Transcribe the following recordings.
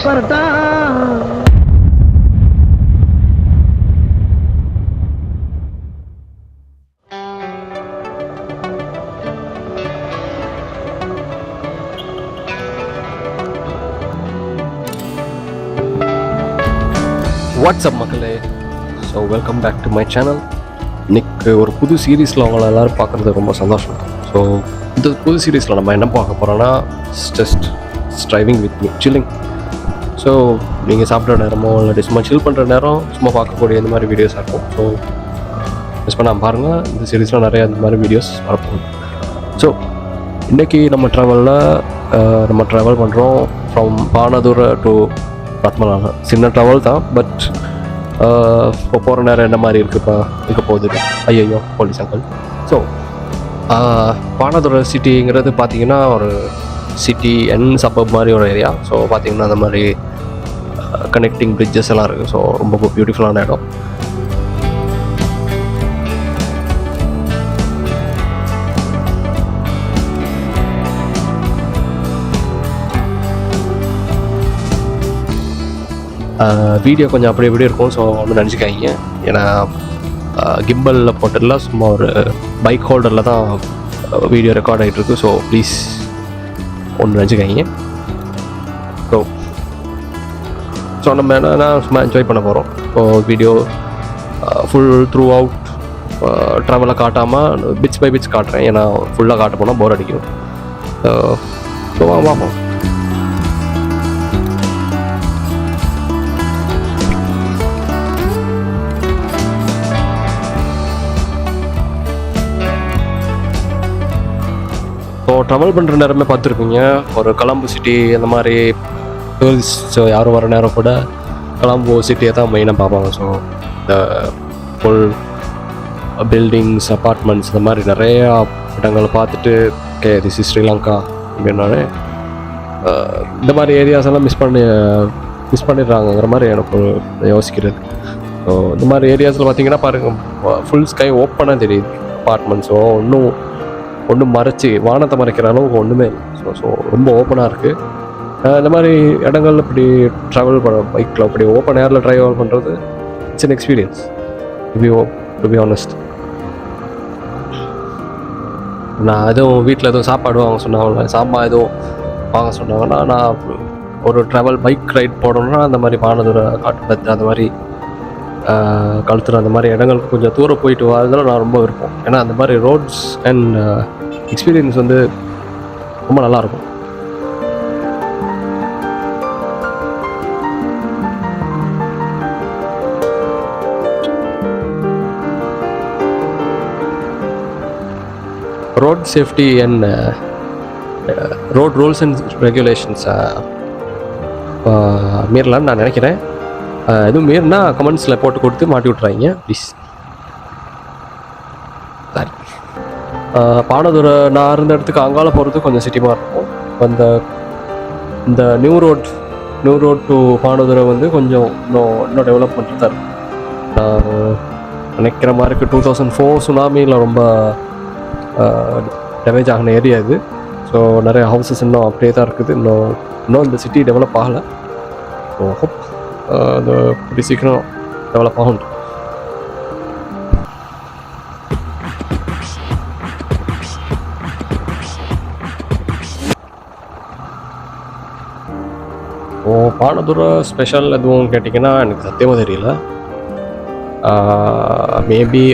வரட்டா. வாட்ஸ்அப் மக்களே, so welcome back to my channel. இன்னைக்கு ஒரு புது சீரீஸில் அவங்கள எல்லோரும் பார்க்குறது ரொம்ப சந்தோஷம். ஸோ இந்த புது சீரீஸில் நம்ம என்ன பார்க்க போகிறோன்னா just driving with me chilling. So நீங்கள் சாப்பிட்ற நேரமோ இல்லாட்டி சும்மா சில் பண்ணுற நேரம் சும்மா பார்க்கக்கூடிய இந்த மாதிரி வீடியோஸாக இருக்கும். ஸோ மிஸ் பண்ணாமல் பாருங்கள், இந்த சீரீஸில் நிறையா இந்த மாதிரி வீடியோஸ் வரப்போகுது. ஸோ இன்றைக்கி நம்ம ட்ராவல் பண்ணுறோம் ஃப்ரம் பானதுரை டு பத்மநாபா. சின்ன ட்ராவல் தான், பட் இப்போ போகிற நேரம் என்ன மாதிரி இருக்க போகுது. ஐயோ போலீஸ் அங்கிள். ஸோ பானதுரை சிட்டிங்கிறது பார்த்திங்கன்னா ஒரு சிட்டி அண்ட் சப்பப் மாதிரி ஒரு ஏரியா. ஸோ பார்த்திங்கன்னா அந்த மாதிரி கனெக்டிங் பிரிட்ஜஸ் எல்லாம் இருக்குது. ஸோ ரொம்ப பியூட்டிஃபுல்லான இடம். வீடியோ கொஞ்சம் அப்படி எப்படி இருக்கும். ஸோ ஒன்று நினச்சிக்காங்க, ஏன்னா கிம்பலில் போட்டதில் சும்மா ஒரு பைக் ஹோல்டரில் தான் வீடியோ ரெக்கார்ட் ஆகிட்டுருக்கு. ஸோ ப்ளீஸ் ஒன்று நினச்சிக்காங்க. ஸோ நம்ம என்னென்னா சும்மா என்ஜாய் பண்ண போகிறோம். So video full throughout ட்ராவலை காட்டாமல் பிட்ஸ் பை பிட்ஸ் காட்டுறேன், ஏன்னா ஃபுல்லாக காட்ட போனால் போர் அடிக்கும். ஸோ பார்ப்போம். ஸோ ட்ராவல் பண்ணுற நேரமே பார்த்துருப்பீங்க, ஒரு கொலம்போ சிட்டி அந்த மாதிரி டூரிஸ்ட் யாரும் வர நேரம் கூட கொலம்போ சிட்டியை தான் மெயினாக பார்ப்பாங்க. ஸோ இந்த ஃபுல் பில்டிங்ஸ், அப்பார்ட்மெண்ட்ஸ், இந்த மாதிரி நிறையா இடங்களை பார்த்துட்டு ஓகே திஸ் இஸ் ஸ்ரீலங்கா அப்படின்னாலே இந்த மாதிரி ஏரியாஸ் எல்லாம் மிஸ் பண்ணிடுறாங்கிற மாதிரி எனக்கு யோசிக்கிறது. ஸோ இந்த மாதிரி ஏரியாஸில் பார்த்தீங்கன்னா பாருங்கள், ஃபுல் ஸ்கை ஓப்பனாக தெரியுது. அப்பார்ட்மெண்ட்ஸோ ஒன்றும் மறைச்சி வானத்தை மறைக்கிற அளவுக்கு ஒன்றுமே இல்லை. ஸோ ரொம்ப ஓப்பனாக இருக்குது. இந்த மாதிரி இடங்கள்ல இப்படி ட்ராவல் பண்ண பைக்கில் அப்படி ஓப்பன் ஏரில் ட்ரைவல் பண்ணுறது it's an experience to be honest. நான் எதுவும் வீட்டில் எதுவும் சாப்பாடு வாங்க சொன்னாங்க, எதுவும் வாங்க சொன்னாங்கன்னா, நான் ஒரு ட்ராவல் பைக் ரைட் போடணுன்னா அந்த மாதிரி பானதுரை, காட்டுப்பத்து, அந்த மாதிரி கழுத்துற அந்த மாதிரி இடங்களுக்கு கொஞ்சம் தூரம் போயிட்டு வரதில் நான் ரொம்ப விருப்பம். ஏன்னா அந்த மாதிரி ரோட்ஸ் அண்ட் எக்ஸ்பீரியன்ஸ் வந்து ரொம்ப நல்லாயிருக்கும். Road safety and road rules and ரெகுலேஷன்ஸை மீறலான்னு நான் நினைக்கிறேன். எதுவும் மீறினா கமெண்ட்ஸில் போட்டு கொடுத்து மாட்டி விட்றாங்க ப்ளீஸ். சரி, பானதுரை நான் இருந்த இடத்துக்கு அங்கால போகிறது கொஞ்சம் சிட்டிமாக இருக்கும். இந்த நியூ ரோட் டு பானதுரை வந்து கொஞ்சம் இன்னும் டெவலப்மெண்ட் தான் இருக்கும். நான் நினைக்கிற மாதிரி 2004 சுனாமியில் ரொம்ப டேமேஜ் ஆகின ஏரியா இது. ஸோ நிறைய ஹவுசஸ் இன்னும் அப்படியே தான் இருக்குது. இன்னும் இந்த சிட்டி டெவலப் ஆகலை. ஸோ ஹோப் அது pretty சீக்கிரம் டெவலப் ஆகும். பானதுரை ஸ்பெஷல் எதுவும் கேட்டிங்கன்னா எனக்கு சத்தியமாக தெரியல. மேபி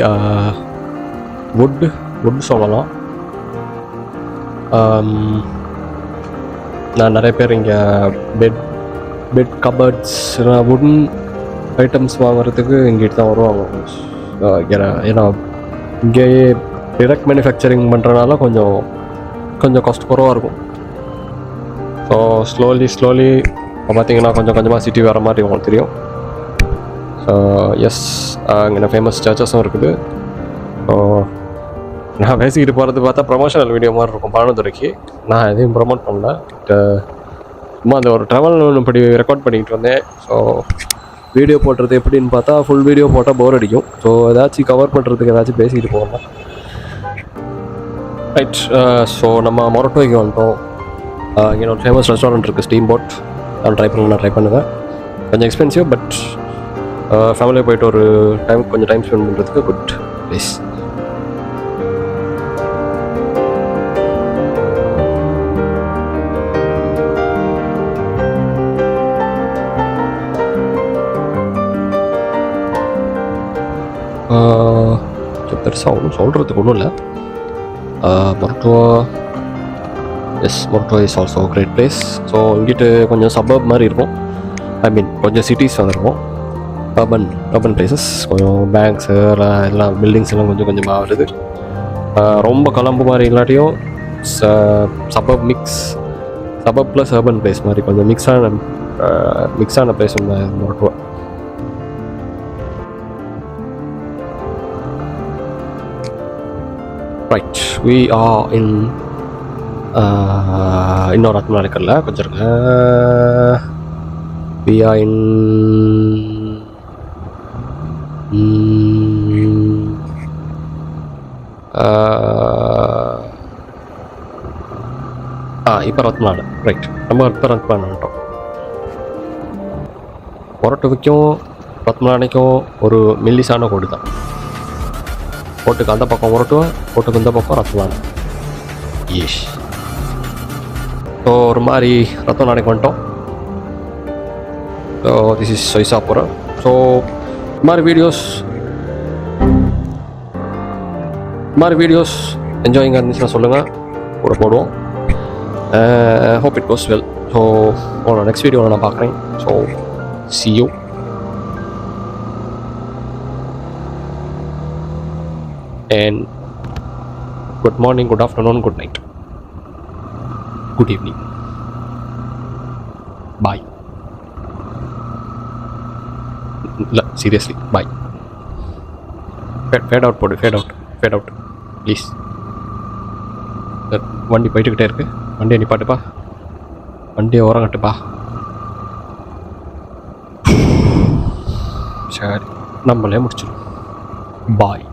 வுட் சொல்லலாம். நான் நிறைய பேர் இங்கே பெட் கபர்ட்ஸ், வுடன் ஐட்டம்ஸ் வாங்குறதுக்கு இங்கிட்டு தான் வருவாங்க. ஏன்னா இங்கேயே டிரெக்ட் மேனுஃபேக்சரிங் பண்ணுறதுனால கொஞ்சம் காஸ்ட் குறவாக இருக்கும். ஸோ ஸ்லோலி பார்த்தீங்கன்னா கொஞ்சமாக சிட்டி வர மாதிரி உங்களுக்கு தெரியும். ஸோ எஸ், இங்கே ஃபேமஸ் சர்ச்சஸும் இருக்குது. ஸோ நான் பேசிக்கிட்டு போகிறது பார்த்தா ப்ரமோஷனல் வீடியோ மாதிரி இருக்கும் பானதுரைக்கு. நான் எதையும் ப்ரமோட் பண்ணல, சும்மா அந்த ஒரு ட்ராவல் இப்படி ரெக்கார்ட் பண்ணிக்கிட்டு வந்தேன். ஸோ வீடியோ போடுறது எப்படின்னு பார்த்தா ஃபுல் வீடியோ போட்டால் போர் அடிக்கும். ஸோ ஏதாச்சும் கவர் பண்ணுறதுக்கு ஏதாச்சும் பேசிக்கிட்டு போகலாம். ரைட், ஸோ நம்ம மொரட்டோய்க்கு வந்துட்டோம். இங்கே ஒரு ஃபேமஸ் ரெஸ்டாரண்ட் இருக்குது, ஸ்டீம் போட். நான் ட்ரை பண்ணுவேன். கொஞ்சம் எக்ஸ்பென்சிவ், பட் ஃபேமிலியாக போயிட்டு ஒரு கொஞ்சம் டைம் ஸ்பெண்ட் பண்ணுறதுக்கு குட் ப்ளேஸ். பெருசாக ஒன்றும் சொல்கிறதுக்கு ஒன்றும் இல்லை. Moratuwa is also great place. So இங்கிட்டு கொஞ்சம் சபர்ப் மாதிரி இருக்கும், கொஞ்சம் சிட்டிஸ் வந்துருக்கும். அர்பன் பிளேசஸ், கொஞ்சம் பேங்க்ஸு எல்லாம் பில்டிங்ஸ் எல்லாம் கொஞ்சம் கொஞ்சமாக வருது. ரொம்ப கலம்பு மாதிரி இல்லாட்டியும் சபர்ப் ப்ளஸ் அர்பன் பிளேஸ் மாதிரி கொஞ்சம் மிக்ஸான place Moratuwa. Right, we are in இன்னொரு ரத்மலா இருக்குல்ல, கொஞ்சம் இருங்க. we are in இப்போ ரத்மலாடு. ரைட், நம்ம இப்போ ரத்மலாடு வந்துட்டோம். மொரட்டோவுக்கும் ரத்மலானைக்கும் ஒரு மெல்லிசான கோடு தான். கோட்டுக்கு அந்த பக்கம் மொரட்டோ, கோட்டுக்கு இந்த பக்கம் ரத்மலாடு. ஏஷ், ஸோ ஒரு மாதிரி ரத்மலானைக்கு வந்துட்டோம். So this is Soysapura. So இது மாதிரி வீடியோஸ் என்ஜாயிங்காக இருந்துச்சுன்னா சொல்லுங்கள், கூட போடுவோம். Hope it goes well. So உங்களோட நெக்ஸ்ட் வீடியோவில் நான் பார்க்குறேன். So see you. And good morning, good afternoon, good night, good evening, bye. Seriously, bye. Fade out please. வண்டி போயிட்டுக்கிட்டே இருக்கு, வண்டியை நிப்பாட்டுப்பா, வண்டியை உரங்கட்டுப்பா. சரி, நம்மளே முடிச்சிடும். பாய்.